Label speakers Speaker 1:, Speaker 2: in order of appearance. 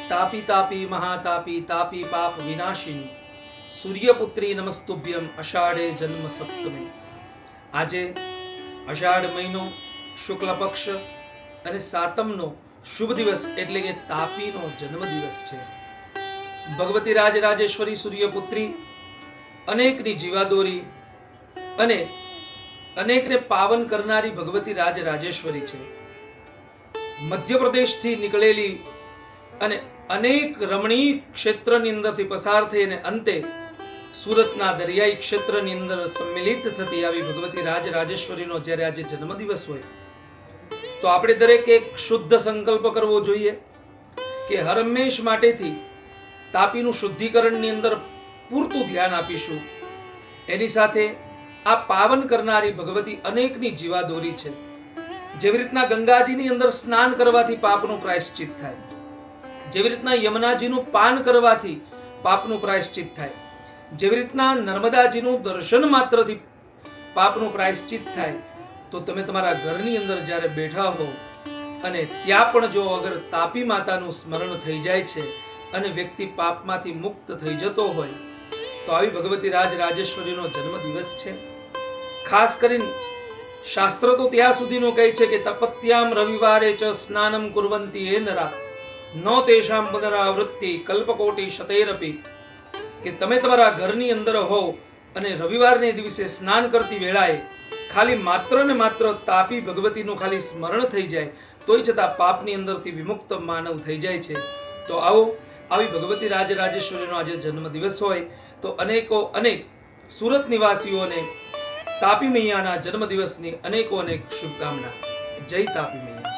Speaker 1: तापी तापी महातापी तापी पाप विनाशिनी सूर्यपुत्री नमस्तुभ्यम अषाढ़े जन्म सप्तमी। આજે અષાઢ મહિનો શુક્લ પક્ષ અને સાતમનો શુભ દિવસ એટલે કે તાપીનો જન્મ દિવસ છે। ભગવતી રાજરાજેશ્વરી સૂર્યપુત્રી અનેકની જીવાદોરી અને અનેકને પાવન કરનારી ભગવતી રાજરાજેશ્વરી છે। મધ્યપ્રદેશથી નીકળેલી અને અનેક રમણીય ક્ષેત્રની અંદરથી પસાર થઈ અને અંતે સુરતના દરિયાઈ ક્ષેત્રની અંદર સંમિલિત થતી આવી ભગવતી રાજરાજેશ્વરીનો જ્યારે આજે જન્મદિવસ હોય તો આપણે દરેકે એક શુદ્ધ સંકલ્પ કરવો જોઈએ કે હરમેશ માટેથી તાપીનું શુદ્ધિકરણની અંદર પૂરતું ધ્યાન આપીશું। એની સાથે આ પાવન કરનારી ભગવતી અનેકની જીવાદોરી છે। જેવી રીતના ગંગાજીની અંદર સ્નાન કરવાથી પાપનું પ્રાયશ્ચિત થાય, જેવી રીતના યમુનાજીનું પાન કરવાથી પાપનું પ્રાયશ્ચિત થાય, જેવી રીતના નર્મદાજીનું દર્શન માત્રથી પાપનું પ્રાયશ્ચિત થાય, તો તમે તમારા ઘરની અંદર જ્યારે બેઠા હો અને ત્યાં પણ જો અગર તાપી માતાનું સ્મરણ થઈ જાય છે અને વ્યક્તિ પાપમાંથી મુક્ત થઈ જતો હોય તો આવી ભગવતી રાજરાજેશ્વરીનો જન્મદિવસ છે। ખાસ કરીને શાસ્ત્ર તો ત્યાં સુધીનું કહે છે કે તપત્યામ રવિવારે ચ સ્નાનમ કુર્વંતી એ નરા નો તેષામ પુનરાવૃત્તિ કલ્પકોટી શતૈરપી, કે તમે તમારા ઘરની અંદર હો અને રવિવારને દિવસે સ્નાન કરતી વેળાએ ખાલી માત્ર ને માત્ર તાપી ભગવતીનું ખાલી સ્મરણ થઈ જાય તોય છતાં પાપની અંદરથી વિમુક્ત માનવ થઈ જાય છે। તો આવો આવી ભગવતી રાજરાજેશ્વરીનો આજે જન્મદિવસ હોય તો અનેક સુરત નિવાસીઓને તાપી મૈયાના જન્મદિવસની અનેક શુભકામના। જય તાપી મૈયા।